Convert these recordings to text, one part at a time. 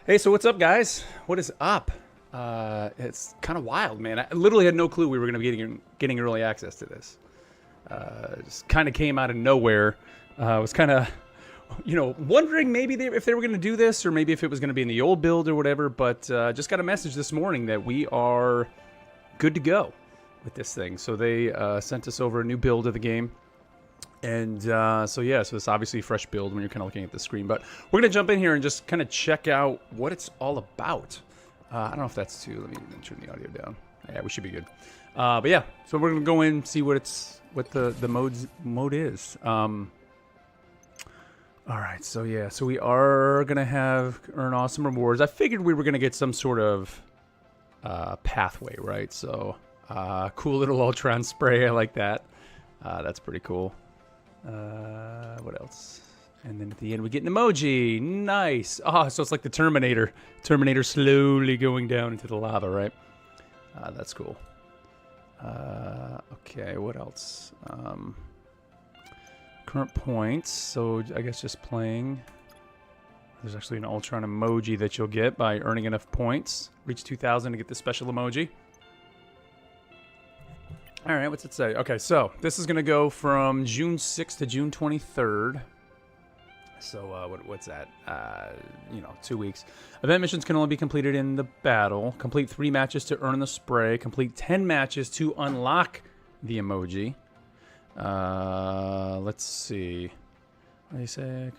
Hey, so what's up, guys? What is up? It's kind of wild, man. I literally had no clue we were going to be getting early access to this. Just kind of came out of nowhere. I was kind of, wondering maybe if they were going to do this, or maybe if it was going to be in the old build or whatever. But just got a message this morning that we are good to go with this thing. So they sent us over a new build of the game. And so it's obviously a fresh build when you're kind of looking at the screen. But we're going to jump in here and just kind of check out what it's all about. I don't know if that's too. Let me turn the audio down. Yeah, we should be good. But yeah, so we're going to go in and see what the mode is. All right, so we are going to earn awesome rewards. I figured we were going to get some sort of pathway, right? So cool little Ultron spray. I like that. That's pretty cool. What else? And then at the end we get an emoji. Nice. Oh, so it's like the Terminator. Terminator slowly going down into the lava, right? That's cool. Okay, what else? Current points. So I guess just playing. There's actually an Ultron emoji that you'll get by earning enough points. Reach 2,000 to get the special emoji. All right, what's it say? Okay, so this is going to go from June 6th to June 23rd. So what's that? 2 weeks. Event missions can only be completed in the battle. Complete 3 matches to earn the spray. Complete 10 matches to unlock the emoji. Let's see. What do you say?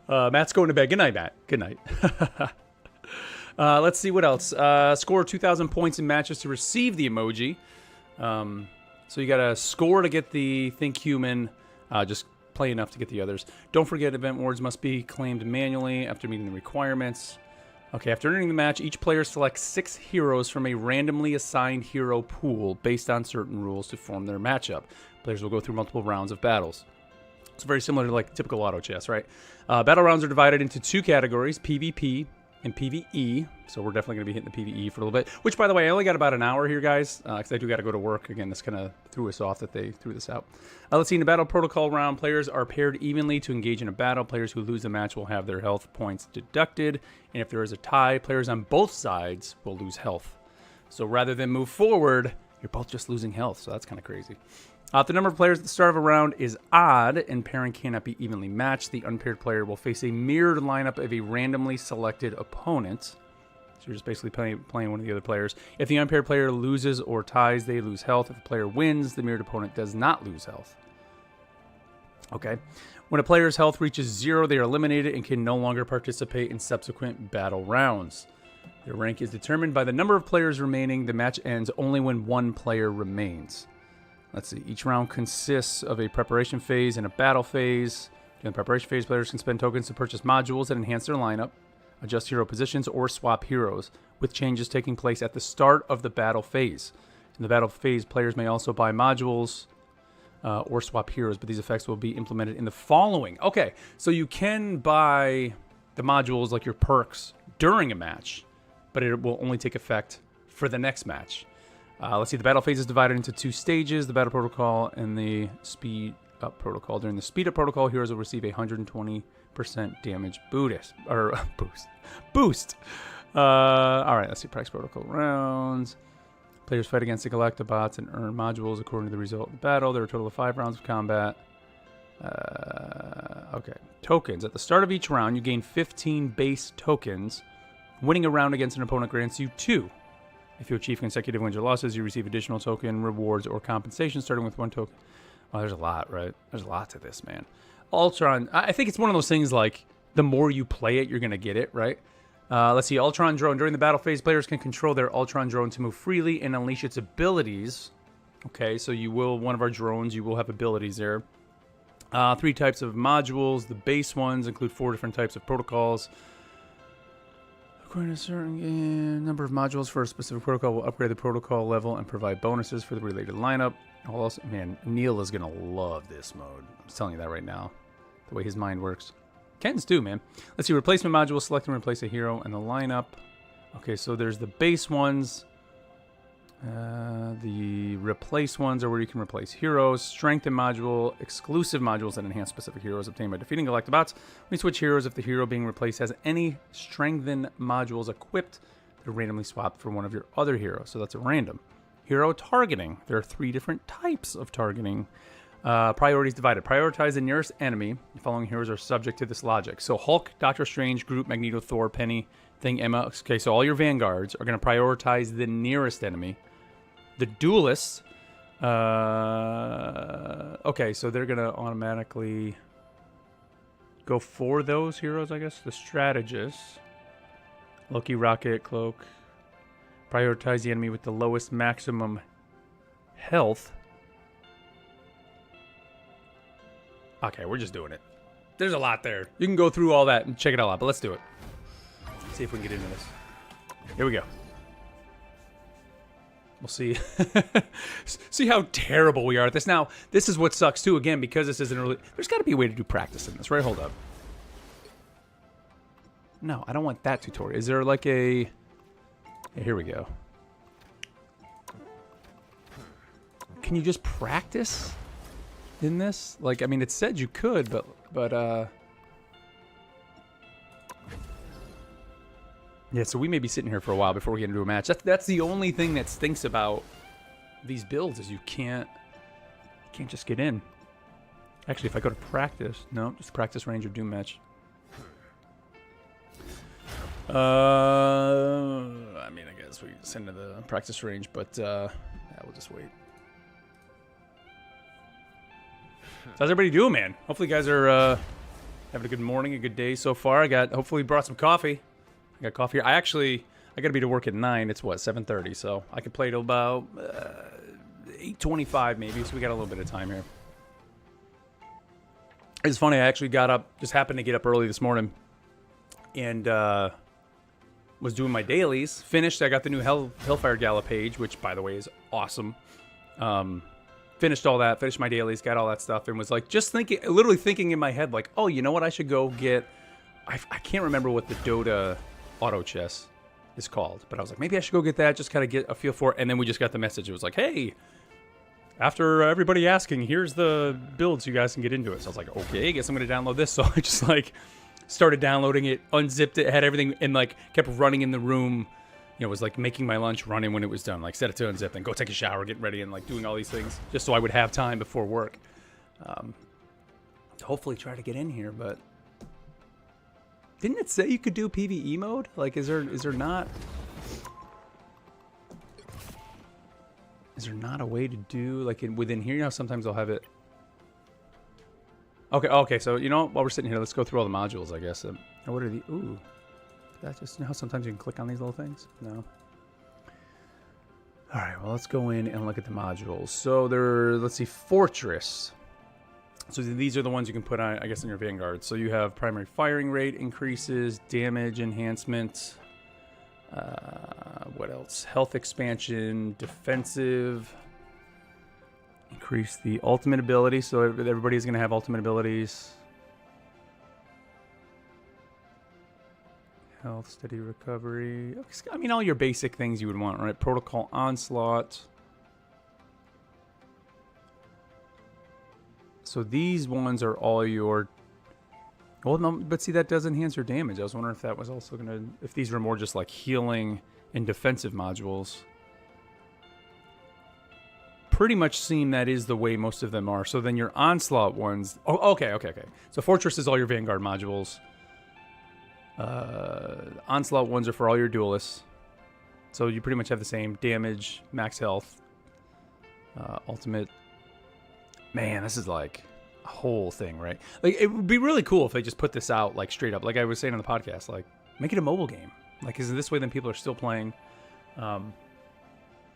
Matt's going to bed. Good night, Matt. Good night. Let's see what else. Score 2,000 points in matches to receive the emoji. So you got to score to get the Think Human. Just play enough to get the others. Don't forget, event awards must be claimed manually after meeting the requirements. Okay, after entering the match, each player selects 6 heroes from a randomly assigned hero pool based on certain rules to form their matchup. Players will go through multiple rounds of battles. It's very similar to like typical auto chess, right? Battle rounds are divided into 2 categories, PvP and PvE, so we're definitely going to be hitting the PvE for a little bit. Which, by the way, I only got about an hour here, guys, because I do got to go to work. Again, this kind of threw us off that they threw this out. Let's see, in the battle protocol round, players are paired evenly to engage in a battle. Players who lose the match will have their health points deducted, and if there is a tie, players on both sides will lose health. So rather than move forward, you're both just losing health, so that's kind of crazy. If the number of players at the start of a round is odd and pairing cannot be evenly matched, the unpaired player will face a mirrored lineup of a randomly selected opponent. So you're just basically playing one of the other players. If the unpaired player loses or ties, they lose health. If the player wins, the mirrored opponent does not lose health. Okay. When a player's health reaches 0, they are eliminated and can no longer participate in subsequent battle rounds. Their rank is determined by the number of players remaining. The match ends only when 1 player remains. Let's see, each round consists of a preparation phase and a battle phase. During the preparation phase, players can spend tokens to purchase modules that enhance their lineup, adjust hero positions, or swap heroes, with changes taking place at the start of the battle phase. In the battle phase, players may also buy modules or swap heroes, but these effects will be implemented in the following. Okay, so you can buy the modules, like your perks, during a match, but it will only take effect for the next match. Let's see, the battle phase is divided into 2 stages, the battle protocol and the speed up protocol. During the speed up protocol, heroes will receive a 120% damage boost. All right, let's see, practice protocol rounds. Players fight against the Galactobots and earn modules according to the result of the battle. There are a total of 5 rounds of combat. Okay, tokens. At the start of each round, you gain 15 base tokens. Winning a round against an opponent grants you 2. If you achieve consecutive wins or losses, you receive additional token rewards or compensation, starting with 1 token. Oh, there's a lot, right? There's a lot to this, man. Ultron, I think it's one of those things like the more you play it, you're going to get it, right? Let's see, Ultron drone. During the battle phase, players can control their Ultron drone to move freely and unleash its abilities. Okay, so one of our drones, you will have abilities there. 3 types of modules. The base ones include 4 different types of protocols. According to a certain number of modules for a specific protocol will upgrade the protocol level and provide bonuses for the related lineup. Also, man, Neil is going to love this mode. I'm just telling you that right now. The way his mind works. Ken's too, man. Let's see, replacement modules. Select and replace a hero in the lineup. Okay, so there's the base ones. The replace ones are where you can replace heroes. Strengthen module, exclusive modules that enhance specific heroes obtained by defeating galactic bots. We switch heroes if the hero being replaced has any strengthen modules equipped. They're randomly swapped for one of your other heroes. So that's a random. Hero targeting. There are 3 different types of targeting. Priorities divided. Prioritize the nearest enemy. The following heroes are subject to this logic. So Hulk, Doctor Strange, Groot, Magneto, Thor, Penny, Thing, Emma. Okay, so all your vanguards are going to prioritize the nearest enemy. The duelists. Okay, so they're going to automatically go for those heroes, I guess. The strategists. Loki, Rocket, Cloak. Prioritize the enemy with the lowest maximum health. Okay, we're just doing it. There's a lot there. You can go through all that and check it all out, but let's do it. See if we can get into this. Here we go. We'll see. See how terrible we are at this. Now, this is what sucks too, again, because this isn't really... There's got to be a way to do practice in this, right? Hold up. No, I don't want that tutorial. Is there like a... Yeah, here we go. Can you just practice in this? Like, I mean, it said you could, but yeah, so we may be sitting here for a while before we get into a match. That's the only thing that stinks about these builds is you can't just get in. Actually, if I go to practice, no, just practice range or doom match. I mean, I guess we send to the practice range, but yeah, we'll just wait. So how's everybody doing, man? Hopefully you guys are having a good morning, a good day so far. Hopefully brought some coffee. I got coffee here. I got to be to work at 9. It's what, 7:30, so I could play till about 8:25 maybe, so we got a little bit of time here. It's funny, I actually got up, just happened to get up early this morning, and was doing my dailies. Finished, I got the new Hellfire Gala page, which, by the way, is awesome. Finished all that, finished my dailies, got all that stuff, and was like, just thinking, literally thinking in my head, like, oh, you know what, I should go get, I can't remember what the Dota auto chess is called, but I was like, maybe I should go get that, just kind of get a feel for it, and then we just got the message. It was like, hey, after everybody asking, here's the builds, you guys can get into it. So I was like, okay, I guess I'm going to download this. So I just, like, started downloading it, unzipped it, had everything, and, like, kept running in the room. You know, was like making my lunch, running when it was done. Like, set it to unzip, then go take a shower, get ready, and like doing all these things just so I would have time before work. Hopefully try to get in here, but didn't it say you could do PvE mode? Like, is there not a way to do like within here? You know, sometimes I'll have it. Okay. So you know, while we're sitting here, let's go through all the modules. I guess. What are the? Ooh. That just, you know how sometimes you can click on these little things? No. All right, well, let's go in and look at the modules. So let's see, Fortress. So these are the ones you can put on, I guess, in your Vanguard. So you have primary firing rate increases, damage enhancement. What else? Health expansion, defensive. Increase the ultimate ability. So everybody's going to have ultimate abilities. Health, steady recovery. I mean, all your basic things you would want, right? Protocol onslaught. So these ones are all your... Well, no, but see, that does enhance your damage. I was wondering if that was also going to... If these were more just like healing and defensive modules. Pretty much seem that is the way most of them are. So then your onslaught ones... Oh, okay. So Fortress is all your Vanguard modules. Onslaught ones are for all your duelists, so you pretty much have the same damage, max health, ultimate. Man, this is like a whole thing, right? Like, it would be really cool if they just put this out like straight up, like I was saying on the podcast, like make it a mobile game. Like, is it this way? Then people are still playing. Oh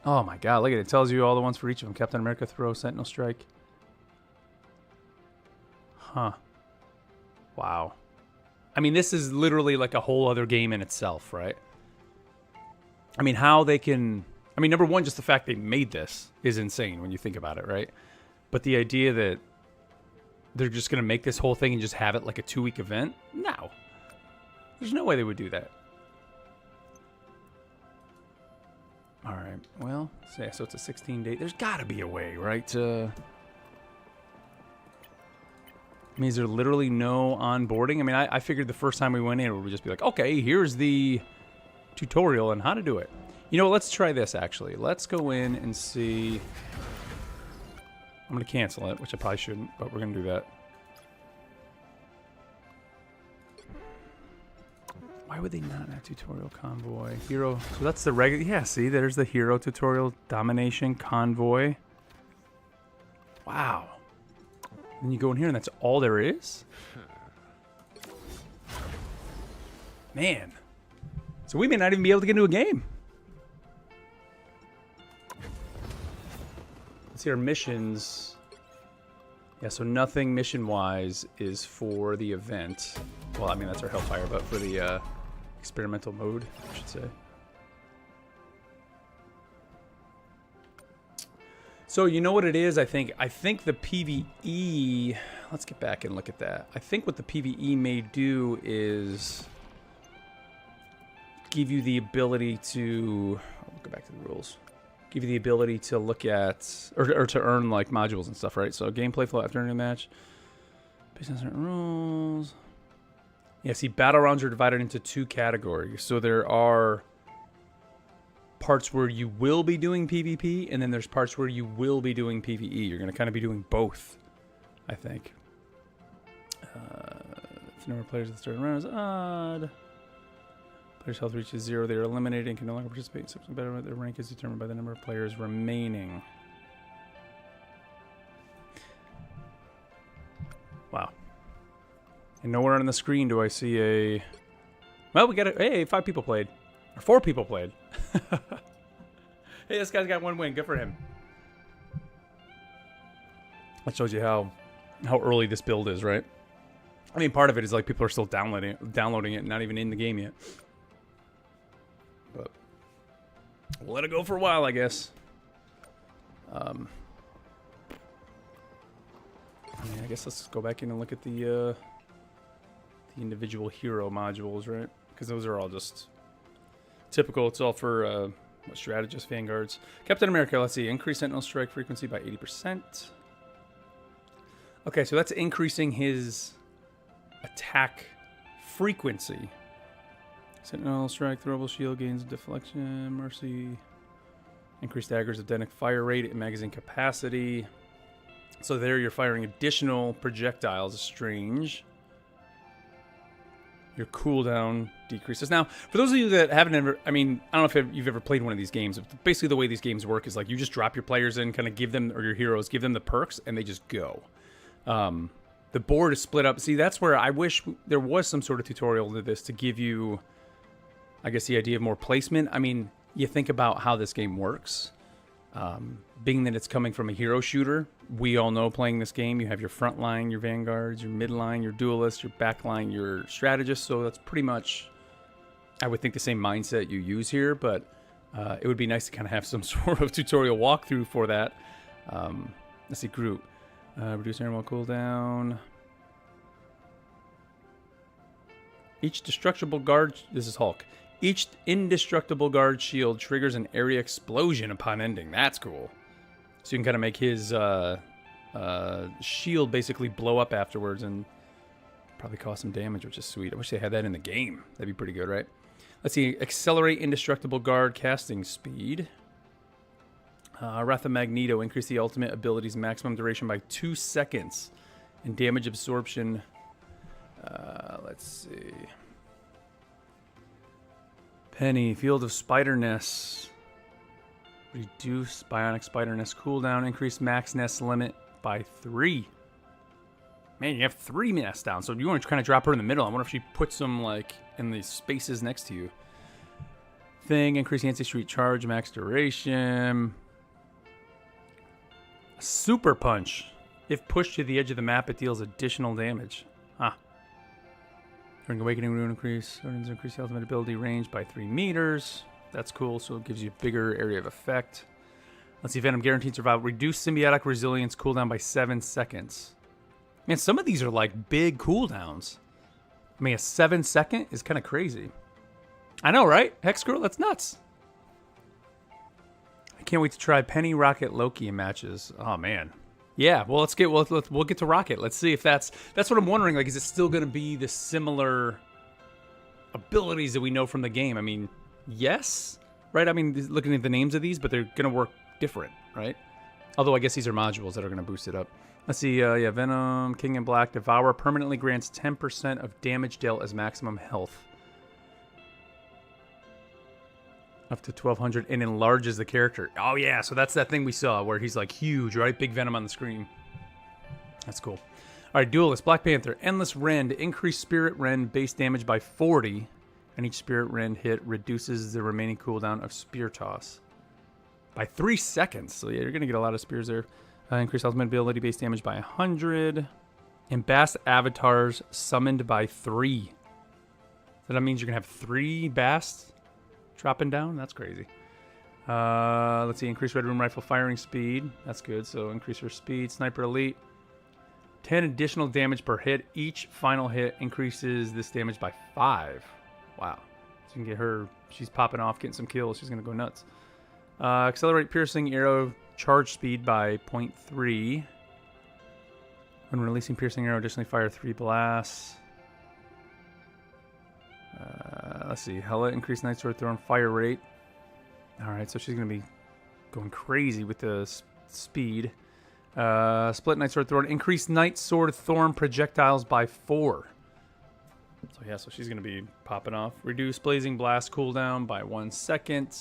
my God, look at it. It tells you all the ones for each of them: Captain America, throw, Sentinel strike. Huh. Wow. I mean, this is literally like a whole other game in itself, right? I mean, how they can... I mean, number one, just the fact they made this is insane when you think about it, right? But the idea that they're just going to make this whole thing and just have it like a 2-week event? No. There's no way they would do that. All right. Well, so, yeah, so it's a 16-day. There's got to be a way, right? I mean, is there literally no onboarding? I mean, I figured the first time we went in, it would just be like, okay, here's the tutorial on how to do it. You know, let's try this, actually. Let's go in and see. I'm going to cancel it, which I probably shouldn't, but we're going to do that. Why would they not have tutorial convoy? Hero. So that's the regular. Yeah, see, there's the hero tutorial, domination, convoy. Wow. Then you go in here and that's all there is? Man. So we may not even be able to get into a game. Let's see our missions. Yeah, so nothing mission-wise is for the event. Well, I mean, that's our Hellfire, but for the experimental mode, I should say. So you know what it is, I think the PvE, let's get back and look at that. I think what the PvE may do is give you the ability to, I'll go back to the rules. Give you the ability to look at, or to earn like modules and stuff, right? So gameplay flow after ending a match. Based on certain rules. Yeah, see, battle rounds are divided into two categories. So there are parts where you will be doing PvP, and then there's parts where you will be doing PvE. You're going to kind of be doing both, I think. If the number of players at the start of the round is odd. Players' health reaches 0, they are eliminated and can no longer participate in something better. Their rank is determined by the number of players remaining. Wow. And nowhere on the screen do I see a... Well, we got a... Hey, 5 people played. Or 4 people played. Hey, this guy's got 1 win. Good for him. That shows you how early this build is, right? I mean, part of it is like people are still downloading it, not even in the game yet. But we'll let it go for a while, I guess. I guess let's go back in and look at the individual hero modules, right? Because those are all just typical. It's all for strategists, vanguards. Captain America, let's see. Increase sentinel strike frequency by 80%. Okay, so that's increasing his attack frequency. Sentinel strike, throwable shield, gains deflection, mercy. Increased dagger's authentic fire rate and magazine capacity. So there you're firing additional projectiles. Strange. Your cooldown decreases. Now, for those of you that haven't ever, I mean, I don't know if you've ever played one of these games. Basically, the way these games work is like you just drop your players in, kind of give them, or your heroes, give them the perks, and they just go. The board is split up. See, that's where I wish there was some sort of tutorial to this to give you, I guess, the idea of more placement. I mean, you think about how this game works. Being that it's coming from a hero shooter, we all know playing this game, you have your front line, your vanguards, your mid line, your duelists, your back line, your strategists. So that's pretty much, I would think, the same mindset you use here. But it would be nice to kind of have some sort of tutorial walkthrough for that. Let's see, group. Reduce airwall cooldown. Each destructible guard, this is Hulk. Each indestructible guard shield triggers an area explosion upon ending. That's cool. So you can kind of make his shield basically blow up afterwards and probably cause some damage, which is sweet. I wish they had that in the game. That'd be pretty good, right? Let's see. Accelerate indestructible guard casting speed. Wrath of Magneto. Increase the ultimate ability's maximum duration by 2 seconds. And damage absorption. Let's see. Penny. Field of Spider Nests. Reduce Bionic Spider Nest cooldown. Increase max nest limit by 3. Man, you have 3 nests down. So if you want to kind of drop her in the middle, I wonder if she puts them like in the spaces next to you. Thing. Increase anti-street charge. Max duration. Super Punch. If pushed to the edge of the map, it deals additional damage. Huh. During Awakening Rune increase the ultimate ability range by 3 meters. That's cool, so it gives you a bigger area of effect. Let's see, Venom guaranteed survival. Reduce symbiotic resilience cooldown by 7 seconds. Man, some of these are like big cooldowns. I mean, a 7-second is kind of crazy. I know, right? Hex Girl, that's nuts. can't wait to try Penny, Rocket, Loki in matches. Oh man. Yeah, well we'll get to Rocket. Let's see if that's what I'm wondering. Like, is it still gonna be the similar abilities that we know from the game? I mean, yes, right? I mean, looking at the names of these, but they're gonna work different, right? Although I guess these are modules that are gonna boost it up. Let's see, yeah, Venom, King in Black, Devour permanently grants 10% of damage dealt as maximum health. Up to 1,200 and enlarges the character. Oh yeah, so that's that thing we saw where he's like huge, right? Big Venom on the screen. That's cool. All right, Duelist, Black Panther, Endless Rend, increase Spirit Rend base damage by 40, and each Spirit Rend hit reduces the remaining cooldown of Spear Toss by 3 seconds. So yeah, you're gonna get a lot of spears there. Increase ultimate ability base damage by 100. And Bast avatars summoned by 3. So that means you're gonna have 3 Basts dropping down. That's crazy. Let's see, increase Red Room Rifle firing speed. That's good. So increase her speed. Sniper Elite. 10 additional damage per hit. Each final hit increases this damage by 5. Wow. So you can get her. She's popping off, getting some kills. She's gonna go nuts. Accelerate piercing arrow charge speed by 0.3. When releasing piercing arrow, additionally fire 3 blasts. Let's see. Hela increased Night Sword Thorn fire rate. Alright, so she's going to be going crazy with the speed. Split Night Sword Thorn. Increase Night Sword Thorn projectiles by 4. So yeah, so she's going to be popping off. Reduce Blazing Blast cooldown by 1 second.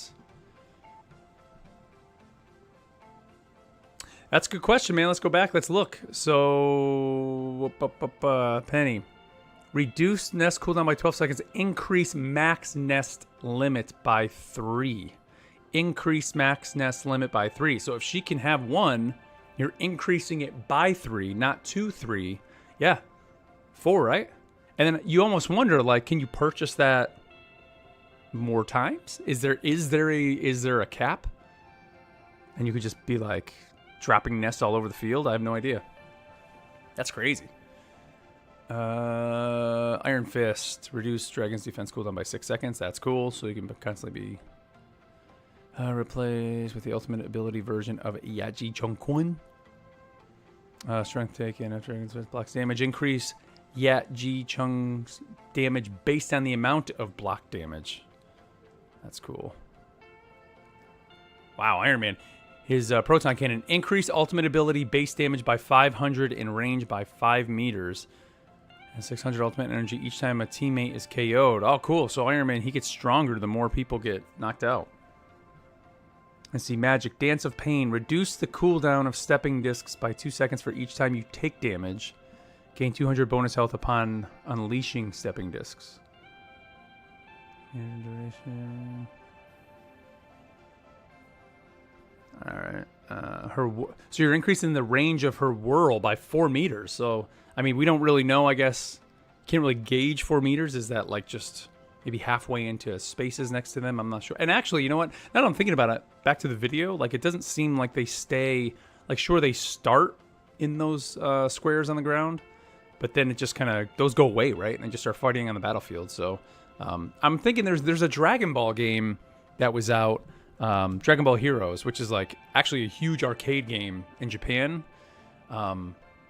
That's a good question, man. Let's go back. Let's look. So, Penny. Reduce nest cooldown by 12 seconds. Increase max nest limit by 3. Increase max nest limit by 3. So if she can have 1, you're increasing it by 3, not 2, 3. Yeah, 4, right? And then you almost wonder, like, can you purchase that more times? Is there a cap? And you could just be like dropping nests all over the field? I have no idea. That's crazy. Iron Fist. Reduce Dragon's defense cooldown by 6 seconds. That's cool. So you can constantly be replaced with the ultimate ability version of Yaji Chongkun. Strength taken after Dragon's Fist blocks damage. Increase Yaji Chung's damage based on the amount of block damage. That's cool. Wow, Iron Man. His proton cannon. Increase ultimate ability base damage by 500 in range by 5 meters. And 600 ultimate energy each time a teammate is KO'd. Oh, cool. So Iron Man, he gets stronger the more people get knocked out. Let's see. Magic. Dance of Pain. Reduce the cooldown of stepping discs by 2 seconds for each time you take damage. Gain 200 bonus health upon unleashing stepping discs. And duration... All right. So you're increasing the range of her whirl by 4 meters. So, I mean, we don't really know, I guess. Can't really gauge 4 meters. Is that like just maybe halfway into spaces next to them? I'm not sure. And actually, you know what? Now that I'm thinking about it, back to the video, like it doesn't seem like they stay, like sure they start in those squares on the ground, but then it just kind of, those go away, right? And they just start fighting on the battlefield. So I'm thinking there's a Dragon Ball game that was out. Dragon Ball Heroes, which is like actually a huge arcade game in Japan.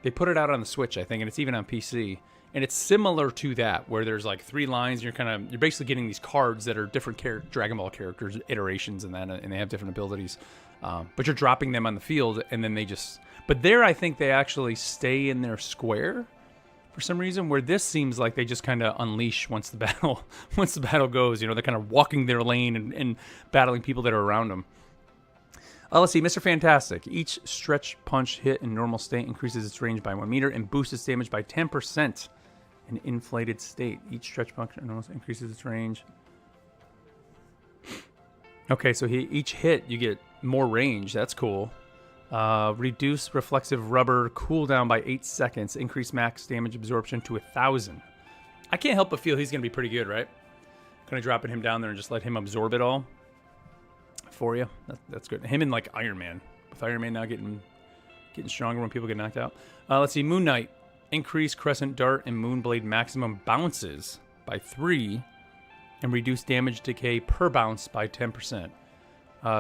They put it out on the Switch, I think, and it's even on PC. And it's similar to that, where there's like 3 lines. And you're basically getting these cards that are different Dragon Ball characters, iterations, and they have different abilities. But you're dropping them on the field, and then they just. But there, I think they actually stay in their square for some reason. Where this seems like they just kind of unleash once the battle goes. You know, they're kind of walking their lane and battling people that are around them. Let's see, Mr. Fantastic. Each stretch punch hit in normal state increases its range by 1 meter and boosts its damage by 10% in inflated state. Each stretch punch increases its range. Okay, so each hit you get more range. That's cool. Reduce reflexive rubber cooldown by 8 seconds. Increase max damage absorption to 1,000. I can't help but feel he's going to be pretty good, right? Kind of dropping him down there and just let him absorb it all for you. That's good. Him and like Iron Man. With Iron Man now getting stronger when people get knocked out. Let's see. Moon Knight. Increase Crescent Dart and Moonblade maximum bounces by 3 and reduce damage decay per bounce by 10%.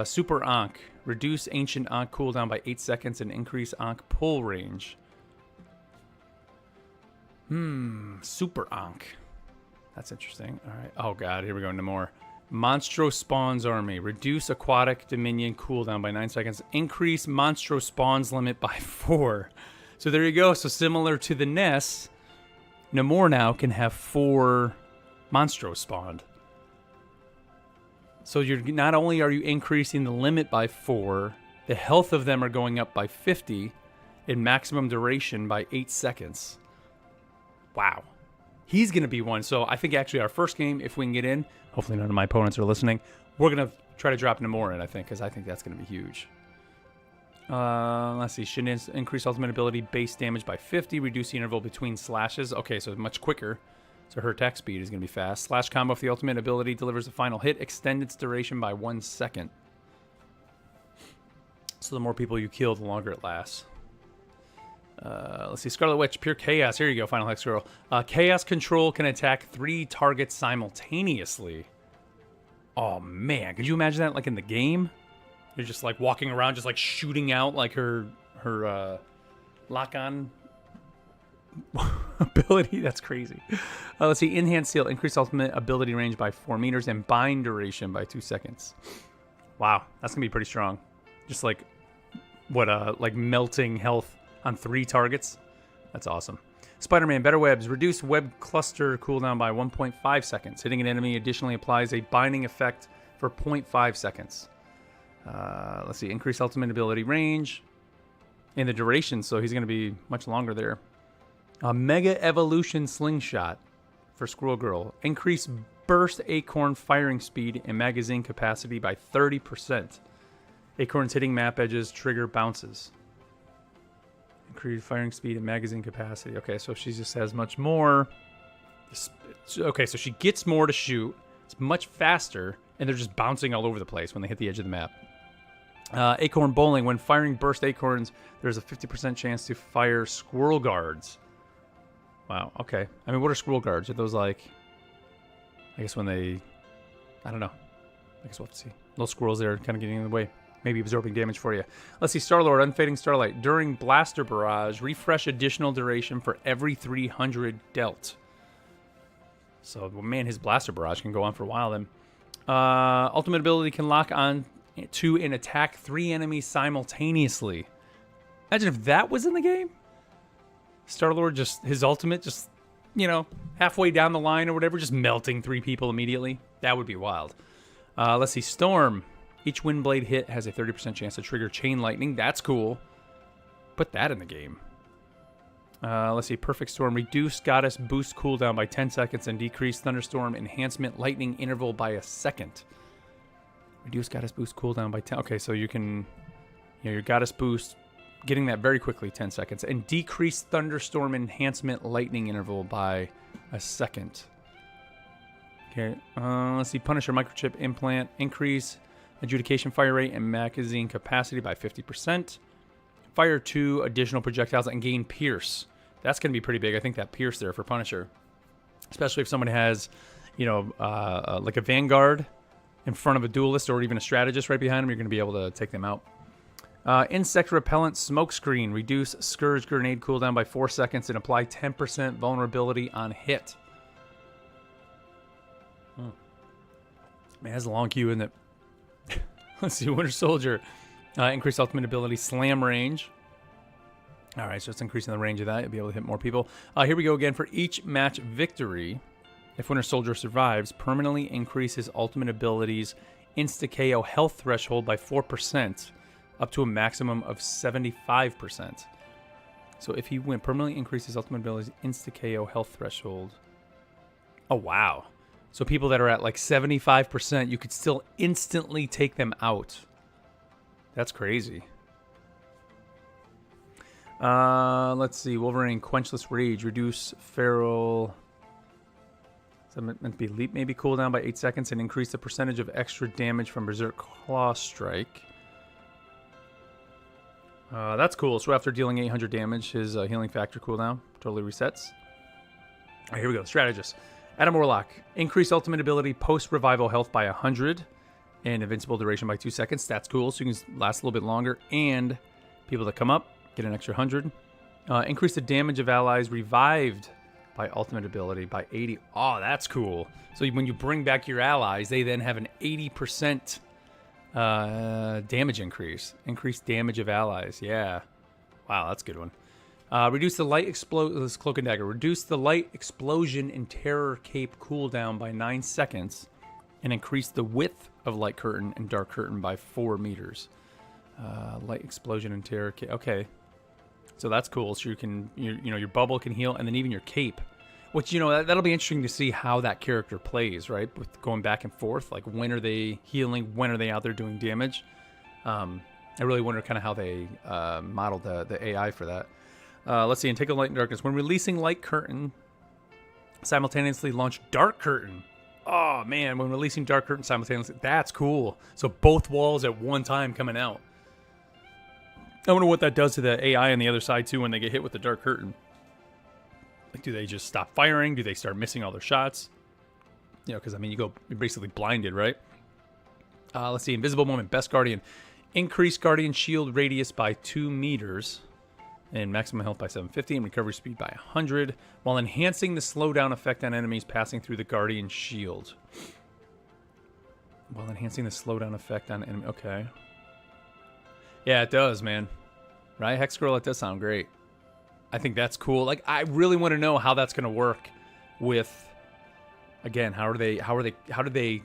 Super Ankh. Reduce Ancient Ankh cooldown by 8 seconds and increase Ankh pull range. Super Ankh. That's interesting. All right. Oh, God. Here we go. No more. Monstro Spawns Army. Reduce Aquatic Dominion cooldown by 9 seconds. Increase Monstro Spawns limit by 4. So there you go. So similar to the Ness, Namor now can have 4 Monstro spawned. So you're not only are you increasing the limit by 4, the health of them are going up by 50, and maximum duration by 8 seconds. Wow. He's going to be one. So I think actually our first game, if we can get in, hopefully none of my opponents are listening, we're going to try to drop Namor in, I think, because I think that's going to be huge. Let's see. Should increase ultimate ability base damage by 50, reduce the interval between slashes. Okay, so much quicker. So her attack speed is going to be fast. Slash combo if the ultimate ability delivers a final hit. Extend its duration by 1 second. So the more people you kill, the longer it lasts. Let's see. Scarlet Witch, Pure Chaos. Here you go, Final Hex Girl. Chaos Control can attack 3 targets simultaneously. Oh, man. Could you imagine that, like, in the game? You're just, like, walking around, just, like, shooting out, like, her lock-on ability. That's crazy. Let's see. Enhanced Seal. Increase ultimate ability range by 4 meters and bind duration by 2 seconds. Wow. That's going to be pretty strong. Just like, like melting health on 3 targets. That's awesome. Spider-Man, Better Webs. Reduce web cluster cooldown by 1.5 seconds. Hitting an enemy additionally applies a binding effect for 0.5 seconds. Let's see. Increase ultimate ability range and the duration, so he's going to be much longer there. Mega Evolution Slingshot for Squirrel Girl. Increase burst acorn firing speed and magazine capacity by 30%. Acorns hitting map edges trigger bounces. Increase firing speed and magazine capacity. Okay, so she just has much more. Okay, so she gets more to shoot. It's much faster, and they're just bouncing all over the place when they hit the edge of the map. Acorn Bowling. When firing burst acorns, there's a 50% chance to fire squirrel guards. Wow, okay. I mean, what are squirrel guards? Are those like, I guess when they, I don't know. I guess we'll have to see. Little squirrels there kind of getting in the way. Maybe absorbing damage for you. Let's see, Star-Lord, Unfading Starlight. During Blaster Barrage, refresh additional duration for every 300 dealt. So, man, his Blaster Barrage can go on for a while then. Ultimate ability can lock on to and attack 3 enemies simultaneously. Imagine if that was in the game. Star-Lord, just his ultimate, just, you know, halfway down the line or whatever, just melting 3 people immediately. That would be wild. Let's see, Storm. Each wind blade hit has a 30% chance to trigger chain lightning. That's cool. Put that in the game. Let's see, Perfect Storm. Reduce Goddess boost cooldown by 10 seconds and decrease Thunderstorm enhancement lightning interval by 1 second. Reduce Goddess boost cooldown by 10. Okay, so you can, you know, your Goddess boost, getting that very quickly, 10 seconds. And decrease Thunderstorm enhancement lightning interval by 1 second. Okay, let's see, Punisher Microchip Implant. Increase adjudication fire rate and magazine capacity by 50%. Fire 2 additional projectiles and gain Pierce. That's going to be pretty big. I think that Pierce there for Punisher. Especially if someone has, you know, like a Vanguard in front of a Duelist or even a Strategist right behind them, you're going to be able to take them out. Insect Repellent Smokescreen. Reduce Scourge Grenade cooldown by 4 seconds and apply 10% vulnerability on hit. Man, that's a long queue, isn't it? Let's see, Winter Soldier. Increase ultimate ability, slam range. All right, so it's increasing the range of that. You'll be able to hit more people. Here we go again. For each match victory, if Winter Soldier survives, permanently increase his ultimate abilities insta-KO health threshold by 4%, up to a maximum of 75%. So if he permanently increase his ultimate abilities insta-KO health threshold. Oh, wow. So people that are at like 75%, you could still instantly take them out. That's crazy. Let's see. Wolverine, Quenchless Rage. Reduce Feral. Is that meant to be Leap? Maybe cooldown by 8 seconds and increase the percentage of extra damage from Berserk Claw Strike. That's cool. So after dealing 800 damage, his healing factor cooldown totally resets. All right, here we go. Strategist. Adam Warlock. Increase ultimate ability post-revival health by 100. and invincible duration by 2 seconds. That's cool, so you can last a little bit longer. And people that come up get an extra 100. Increase the damage of allies revived by ultimate ability by 80. Oh, that's cool. So when you bring back your allies, they then have an 80% damage increase. Increased damage of allies. Yeah. Wow, that's a good one. Reduce the light this cloak and dagger. Reduce the light explosion and terror cape cooldown by 9 seconds, and increase the width of light curtain and dark curtain by 4 meters. Light explosion and terror cape. Okay, so that's cool. So you can, your bubble can heal, and then even your cape, which that'll be interesting to see how that character plays, right? With going back and forth, like when are they healing, when are they out there doing damage? I really wonder kind of how they modeled the AI for that. Let's see, and take a light and darkness. When releasing light curtain, simultaneously launch dark curtain. Oh man, when releasing dark curtain simultaneously, that's cool. So both walls at one time coming out. I wonder what that does to the AI on the other side too when they get hit with the dark curtain. Like, do they just stop firing? Do they start missing all their shots? Because you're basically blinded, right? Let's see, invisible moment, best guardian. Increase guardian shield radius by 2 meters. And maximum health by 750 and recovery speed by 100, while enhancing the slowdown effect on enemies passing through the Guardian shield. While enhancing the slowdown effect on enemy. Okay. Yeah, it does, man. Right, Hex Girl, it does sound great. I think that's cool. Like, I really want to know how that's going to work with, again, how do they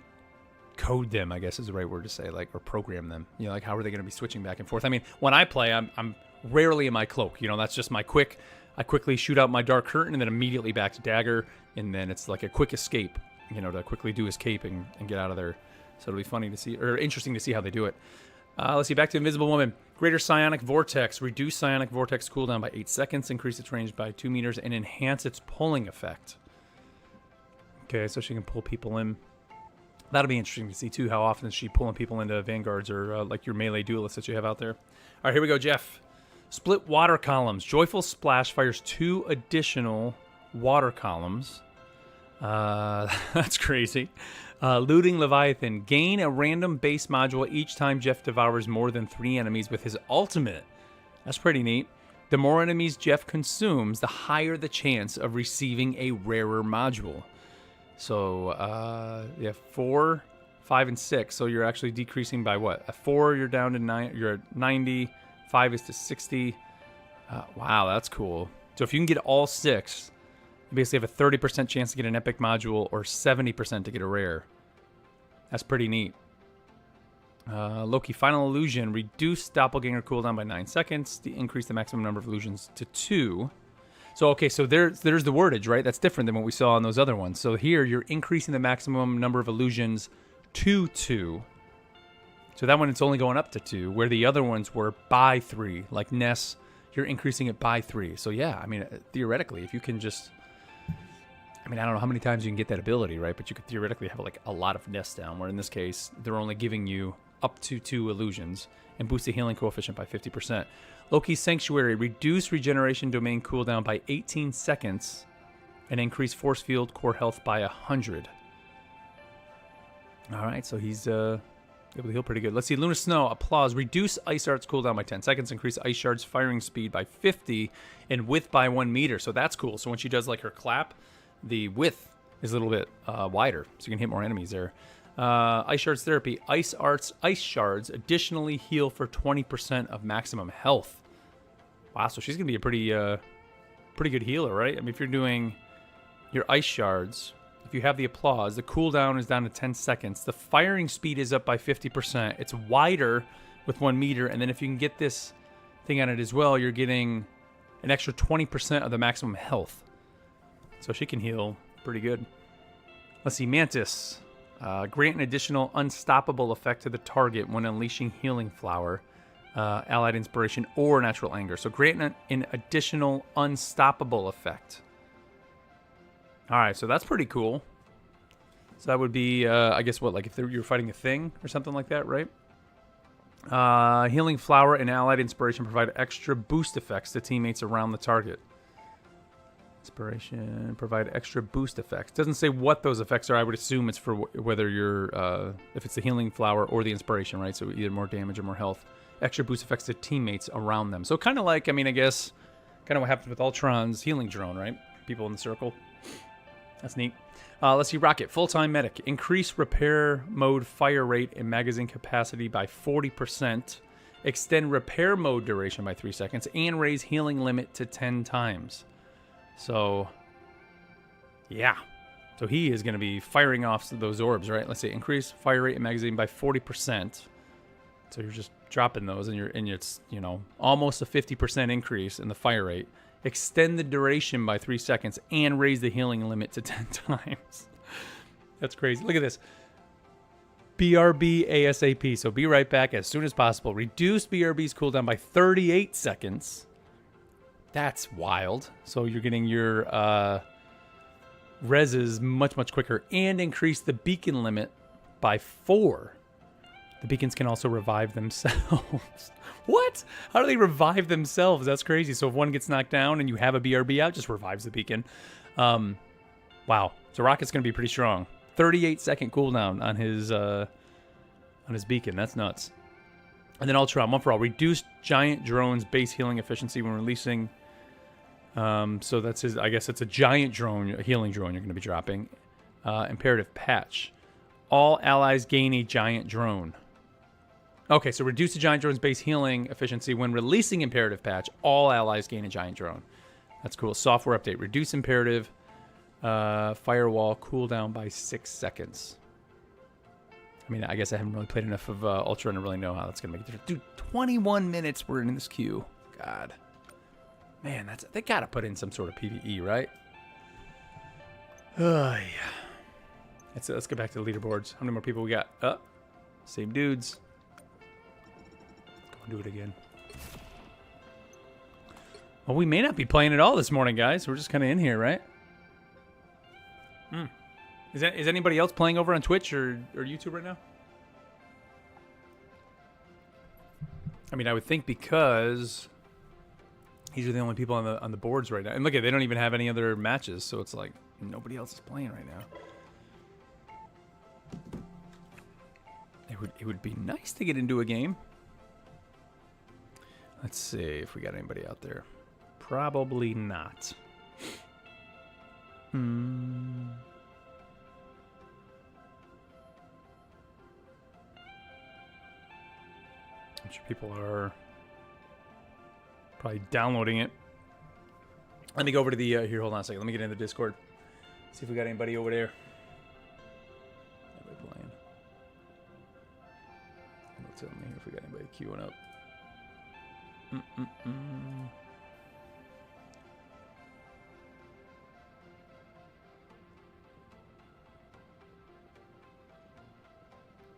code them, I guess is the right word to say, like, or program them. Like, how are they going to be switching back and forth? When I play, I'm rarely in my cloak. That's just my I quickly shoot out my dark curtain and then immediately back to dagger, and then it's like a quick escape, to quickly do his cape and get out of there. So it'll be funny to see, or interesting to see how they do it. Let's see, back to Invisible Woman. Greater Psionic Vortex. Reduce Psionic Vortex cooldown by 8 seconds, increase its range by 2 meters, and enhance its pulling effect. Okay, so she can pull people in. That'll be interesting to see, too, how often is she pulling people into vanguards or like your melee duelists that you have out there. All right, here we go, Jeff. Split water columns. Joyful Splash fires 2 additional water columns. That's crazy. Looting Leviathan. Gain a random base module each time Jeff devours more than 3 enemies with his ultimate. That's pretty neat. The more enemies Jeff consumes, the higher the chance of receiving a rarer module. So, 4, 5, and 6. So you're actually decreasing by what? At 4, you're down to 9. You're at 90. 5 is to 60. Wow, that's cool. So if you can get all 6, you basically have a 30% chance to get an epic module or 70% to get a rare. That's pretty neat. Loki Final Illusion. Reduce Doppelganger cooldown by 9 seconds. To increase the maximum number of illusions to 2. So, okay, so there's the wordage, right? That's different than what we saw on those other ones. So here, you're increasing the maximum number of illusions to 2. So that one, it's only going up to 2, where the other ones were by 3. Like Ness, you're increasing it by 3. So yeah, theoretically, if you can just... I don't know how many times you can get that ability, right? But you could theoretically have like a lot of Ness down, where in this case, they're only giving you up to 2 illusions and boost the healing coefficient by 50%. Loki's Sanctuary. Reduce regeneration domain cooldown by 18 seconds and increase force field core health by 100. All right, so he's... able to heal pretty good. Let's see. Lunar Snow. Applause. Reduce Ice Art's cooldown by 10 seconds. Increase Ice Shard's firing speed by 50 and width by 1 meter. So that's cool. So when she does like her clap, the width is a little bit wider. So you can hit more enemies there. Ice Shards Therapy. Ice Shards additionally heal for 20% of maximum health. Wow. So she's going to be a pretty good healer, right? If you're doing your Ice Shards... If you have the applause, the cooldown is down to 10 seconds. The firing speed is up by 50%. It's wider with 1 meter. And then if you can get this thing on it as well, you're getting an extra 20% of the maximum health. So she can heal pretty good. Let's see, Mantis. Grant an additional unstoppable effect to the target when unleashing Healing Flower, Allied Inspiration, or Natural Anger. So grant an additional unstoppable effect. All right, so that's pretty cool. So that would be, I guess, what, like if you're fighting a thing or something like that, right? Healing Flower and Allied Inspiration provide extra boost effects to teammates around the target. Inspiration, provide extra boost effects. Doesn't say what those effects are. I would assume it's for whether you're, if it's the healing flower or the inspiration, right? So either more damage or more health. Extra boost effects to teammates around them. So kind of like, I mean, I guess, kind of what happened with Ultron's healing drone, right? People in the circle. That's neat. Let's see, Rocket, full-time medic. Increase repair mode fire rate and magazine capacity by 40%. Extend repair mode duration by 3 seconds. And raise healing limit to 10 times. So, yeah. So he is going to be firing off those orbs, right? Let's see, increase fire rate and magazine by 40%. So you're just dropping those, and it's, you know, almost a 50% increase in the fire rate. Extend the duration by 3 seconds and raise the healing limit to 10 times. That's crazy. Look at this. BRB ASAP. So be right back as soon as possible. Reduce BRB's cooldown by 38 seconds. That's wild. So you're getting your reses much, much quicker. And increase the beacon limit by 4. The beacons can also revive themselves. What? How do they revive themselves? That's crazy. So if one gets knocked down and you have a BRB out, just revives the beacon. Wow. So Rocket's going to be pretty strong. 38-second cooldown on his beacon. That's nuts. And then Ultron, one for all. Reduce giant drone's base healing efficiency when releasing. So that's his. I guess it's a giant drone, a healing drone you're going to be dropping. Imperative patch. All allies gain a giant drone. Okay, so reduce the giant drone's base healing efficiency when releasing imperative patch. All allies gain a giant drone. That's cool. Software update. Reduce imperative firewall cooldown by 6 seconds. I mean, I guess I haven't really played enough of Ultron to really know how that's going to make a difference. Dude, 21 minutes we're in this queue. God. Man, they got to put in some sort of PvE, right? Oh, yeah. Let's get back to the leaderboards. How many more people we got? Same dudes. Go and do it again. Well, we may not be playing at all this morning, guys. We're just kind of in here, right? Is anybody else playing over on Twitch or YouTube right now? I mean, I would think because these are the only people on the boards right now. And look at, they don't even have any other matches, so it's like nobody else is playing right now. It would be nice to get into a game. Let's see if we got anybody out there. Probably not. I'm sure people are probably downloading it. Let me go over to the here. Hold on a second. Let me get into the Discord. See if we got anybody over there. Anybody playing? Tell me if we got anybody queuing up.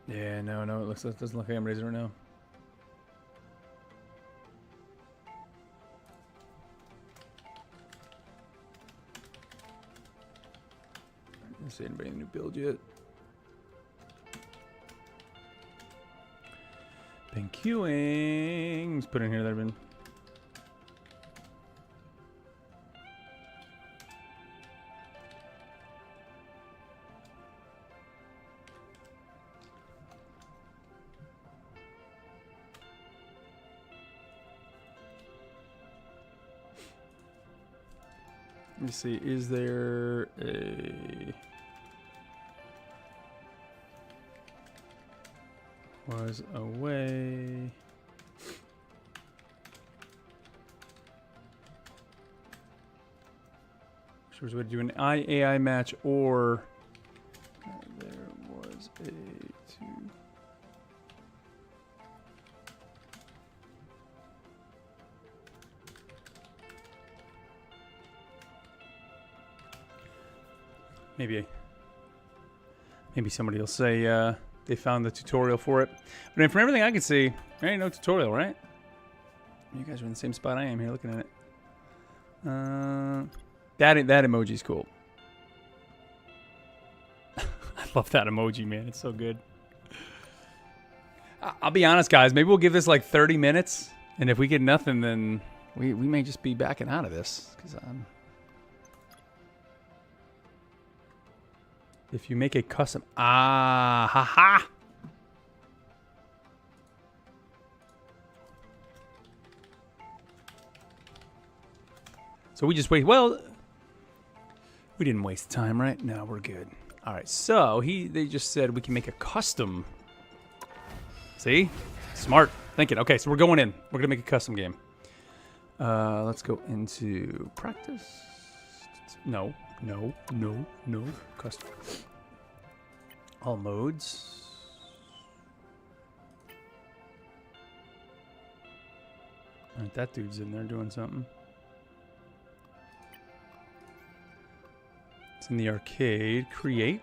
Yeah, no, it doesn't look like anybody's right now. Let's see anybody in the new build yet. Been queuing. Let's put in here that I've been. Let me see, is there a... Was a way... Sure, was a way to do an AI match, or... there was a... Maybe somebody will say they found the tutorial for it. But from everything I can see, there ain't no tutorial, right? You guys are in the same spot I am here looking at it. That emoji's cool. I love that emoji, man. It's so good. I'll be honest, guys. Maybe we'll give this like 30 minutes. And if we get nothing, then we may just be backing out of this. Because If you make a custom... Ah, haha! So we just wait. Well, we didn't waste time, right? No, we're good. All right, so they just said we can make a custom. See? Smart thinking. Okay, so we're going in. We're going to make a custom game. Let's go into practice. No. Custom. All modes. All right, that dude's in there doing something. It's in the arcade. Create.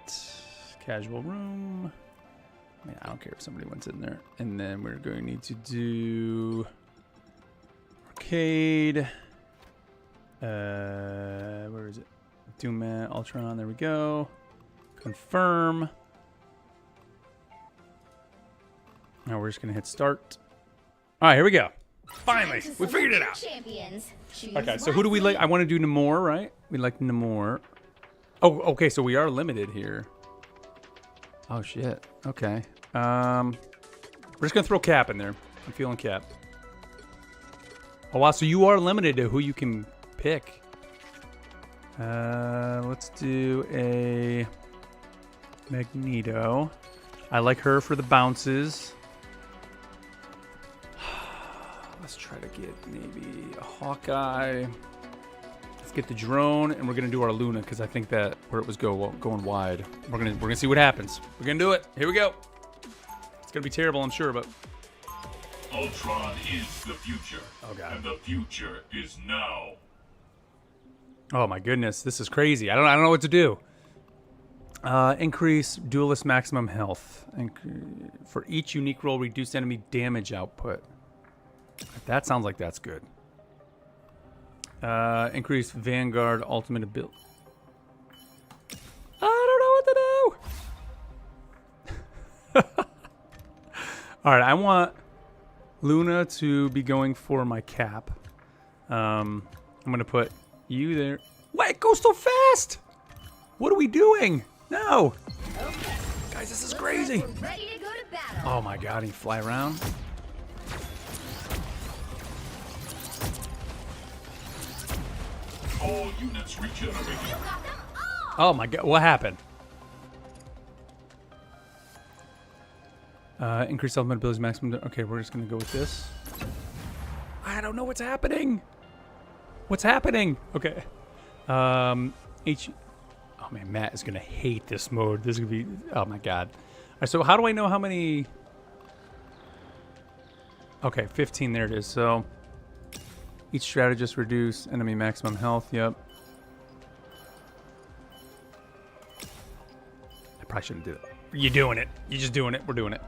Casual room. I mean, I don't care if somebody wants in there. And then we're going to need to do arcade. Where is it? Doom, Ultron. There we go. Confirm. Now we're just going to hit start. All right, here we go. Finally, we figured it out. Okay, so who do we like? I want to do Namor, right? We like Namor. Oh, okay, so we are limited here. Oh, shit. Okay. We're just going to throw Cap in there. I'm feeling Cap. Oh, wow, so you are limited to who you can pick. Let's do a Magneto. I like her for the bounces. Let's try to get maybe a Hawkeye. Let's get the drone, and we're gonna do our Luna because I think that where it was going wide. We're gonna see what happens. We're gonna do it. Here we go. It's gonna be terrible, I'm sure, but Ultron is the future. Oh god. And the future is now. Oh my goodness, this is crazy. I don't know what to do. Increase duelist maximum health. For each unique roll, reduce enemy damage output. That sounds like that's good. Increase Vanguard ultimate ability. I don't know what to do. All right, I want Luna to be going for my Cap. I'm gonna put you there. Wait, it goes so fast. What are we doing? No. Okay. Guys, this is crazy. We're ready to go to battle. Oh my god, he fly around. All units regenerating. Oh my god, what happened? Increase ultimate abilities maximum. Okay, we're just gonna go with this. I don't know what's happening. What's happening? Okay. Oh man, Matt is gonna hate this mode. This is gonna be. Oh my god. All right, so how do I know how many? Okay, 15. There it is. So each strategist reduce enemy maximum health. Yep. I probably shouldn't do it. You're doing it. You're just doing it. We're doing it.